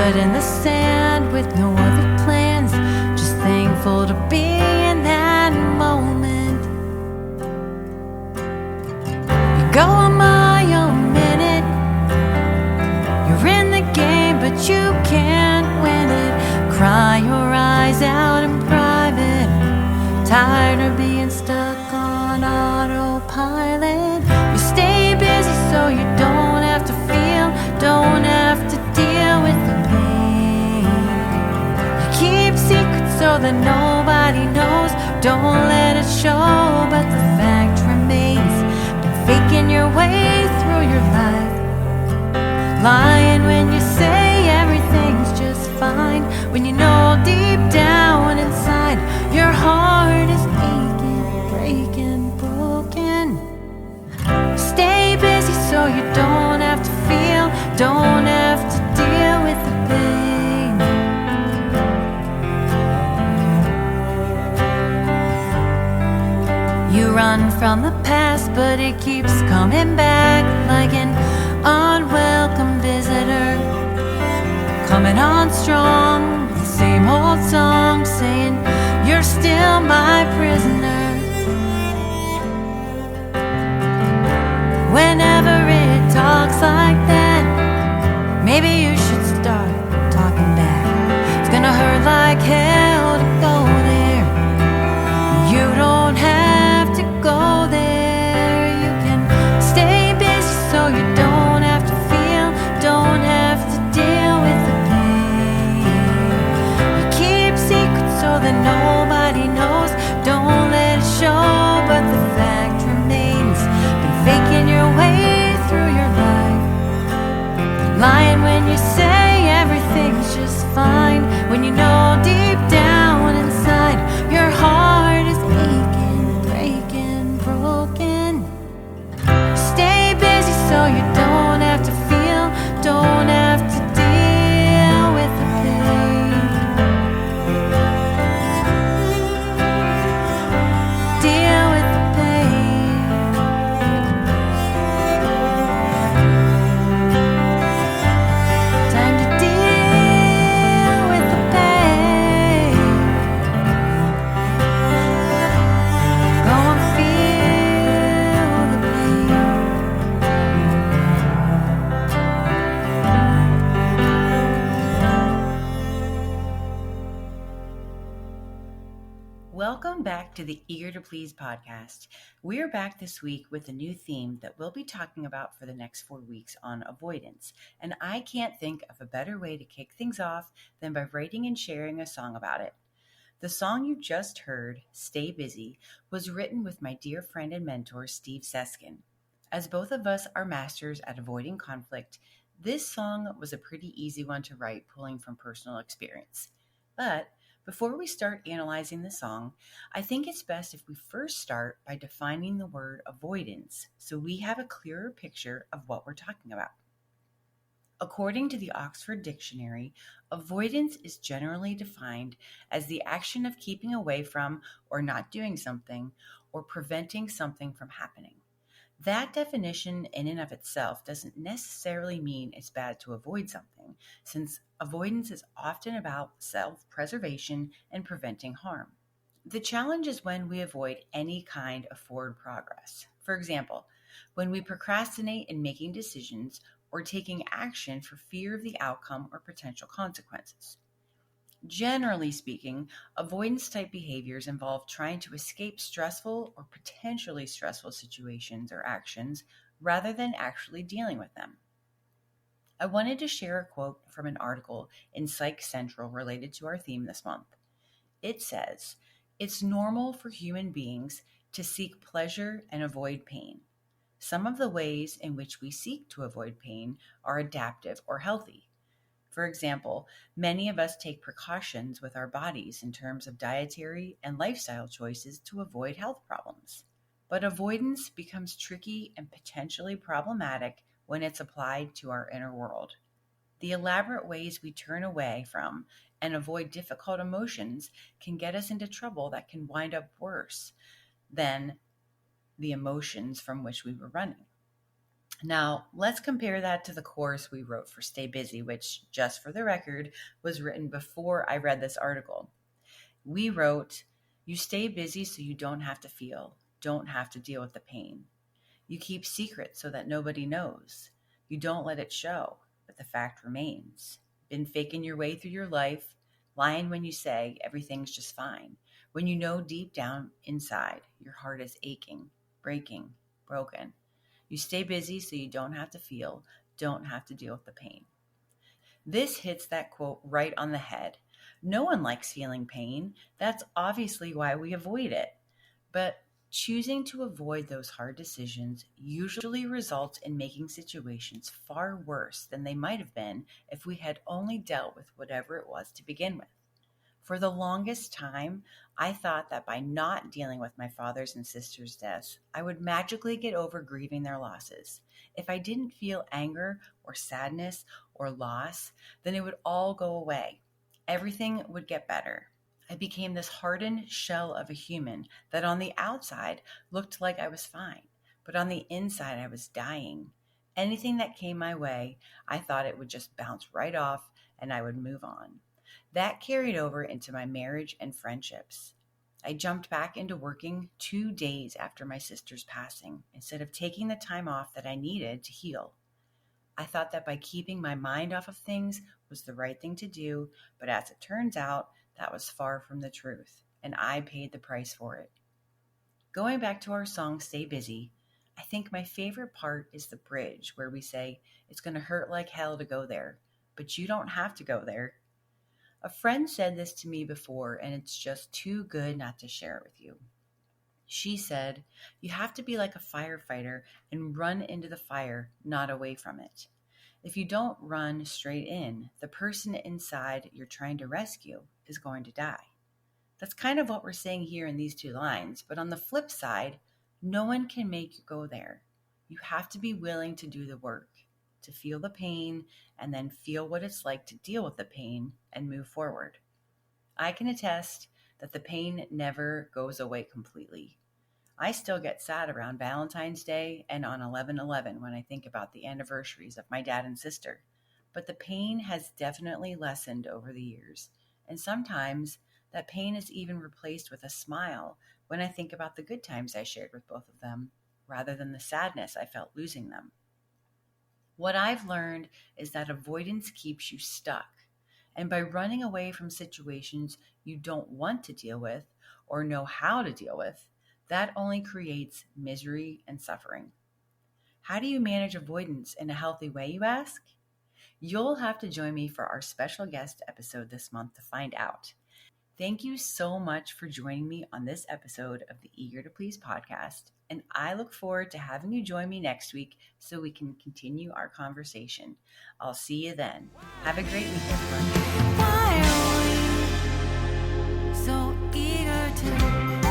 foot in the sand with no other plans, just thankful to be in that moment. You go a mile a minute, you're in the game but you can't win it. Cry your eyes out in private, tired of being stuck on autopilot. You stay busy so you don't have to feel, don't have to deal with the pain. You keep secrets so that nobody knows, don't let it show, but the fact remains, been faking your way through your life, lying when you say everything's just fine, when you know deep down inside your heart is aching, breaking, broken. Stay busy so you don't have to feel, don't have to deal with the pain. You run from the past, but it keeps coming back like an unwelcome visitor, coming on strong with the same old song, saying you're still my prisoner. Whenever it talks like that, maybe you should start talking back. It's gonna hurt like hell to go there. You don't have to go there. You can stay busy so you don't have to feel, don't have to deal with the pain. You keep secrets so that nobody knows, don't let it show, but the fact remains, been faking your way through your life, lying when you say everything's just fine, when you know deep down inside your heart is aching, breaking, broken. Stay busy so you don't have to feel, don't have to deal with the pain. Deal with the pain. Time to deal with the pain. Go and feel the pain. Welcome back to the Eager to Please podcast. We're back this week with a new theme that we'll be talking about for the next 4 weeks on avoidance. And I can't think of a better way to kick things off than by writing and sharing a song about it. The song you just heard, Stay Busy, was written with my dear friend and mentor, Steve Seskin. As both of us are masters at avoiding conflict, this song was a pretty easy one to write, pulling from personal experience. But before we start analyzing the song, I think it's best if we first start by defining the word avoidance so we have a clearer picture of what we're talking about. According to the Oxford Dictionary, avoidance is generally defined as the action of keeping away from or not doing something or preventing something from happening. That definition in and of itself doesn't necessarily mean it's bad to avoid something, since avoidance is often about self-preservation and preventing harm. The challenge is when we avoid any kind of forward progress. For example, when we procrastinate in making decisions or taking action for fear of the outcome or potential consequences. Generally speaking, avoidance-type behaviors involve trying to escape stressful or potentially stressful situations or actions rather than actually dealing with them. I wanted to share a quote from an article in Psych Central related to our theme this month. It says, "It's normal for human beings to seek pleasure and avoid pain. Some of the ways in which we seek to avoid pain are adaptive or healthy. For example, many of us take precautions with our bodies in terms of dietary and lifestyle choices to avoid health problems. But avoidance becomes tricky and potentially problematic when it's applied to our inner world. The elaborate ways we turn away from and avoid difficult emotions can get us into trouble that can wind up worse than the emotions from which we were running. Now, let's compare that to the chorus we wrote for Stay Busy, which, just for the record, was written before I read this article. We wrote, "You stay busy so you don't have to feel, don't have to deal with the pain. You keep secrets so that nobody knows. You don't let it show, but the fact remains. Been faking your way through your life, lying when you say everything's just fine, when you know deep down inside your heart is aching, breaking, broken. You stay busy so you don't have to feel, don't have to deal with the pain." This hits that quote right on the head. No one likes feeling pain. That's obviously why we avoid it. But choosing to avoid those hard decisions usually results in making situations far worse than they might have been if we had only dealt with whatever it was to begin with. For the longest time, I thought that by not dealing with my father's and sister's deaths, I would magically get over grieving their losses. If I didn't feel anger or sadness or loss, then it would all go away. Everything would get better. I became this hardened shell of a human that on the outside looked like I was fine, but on the inside I was dying. Anything that came my way, I thought it would just bounce right off and I would move on. That carried over into my marriage and friendships. I jumped back into working 2 days after my sister's passing instead of taking the time off that I needed to heal. I thought that by keeping my mind off of things was the right thing to do, but as it turns out, that was far from the truth, and I paid the price for it. Going back to our song Stay Busy, I think my favorite part is the bridge where we say, "It's going to hurt like hell to go there, but you don't have to go there." A friend said this to me before, and it's just too good not to share it with you. She said, "You have to be like a firefighter and run into the fire, not away from it. If you don't run straight in, the person inside you're trying to rescue is going to die." That's kind of what we're saying here in these two lines. But on the flip side, no one can make you go there. You have to be willing to do the work, to feel the pain, and then feel what it's like to deal with the pain and move forward. I can attest that the pain never goes away completely. I still get sad around Valentine's Day and on 11/11 when I think about the anniversaries of my dad and sister. But the pain has definitely lessened over the years. And sometimes that pain is even replaced with a smile when I think about the good times I shared with both of them, rather than the sadness I felt losing them. What I've learned is that avoidance keeps you stuck. And by running away from situations you don't want to deal with or know how to deal with, that only creates misery and suffering. How do you manage avoidance in a healthy way, you ask? You'll have to join me for our special guest episode this month to find out. Thank you so much for joining me on this episode of the Eager to Please podcast, and I look forward to having you join me next week so we can continue our conversation. I'll see you then. Have a great week, everyone. Why are we so eager to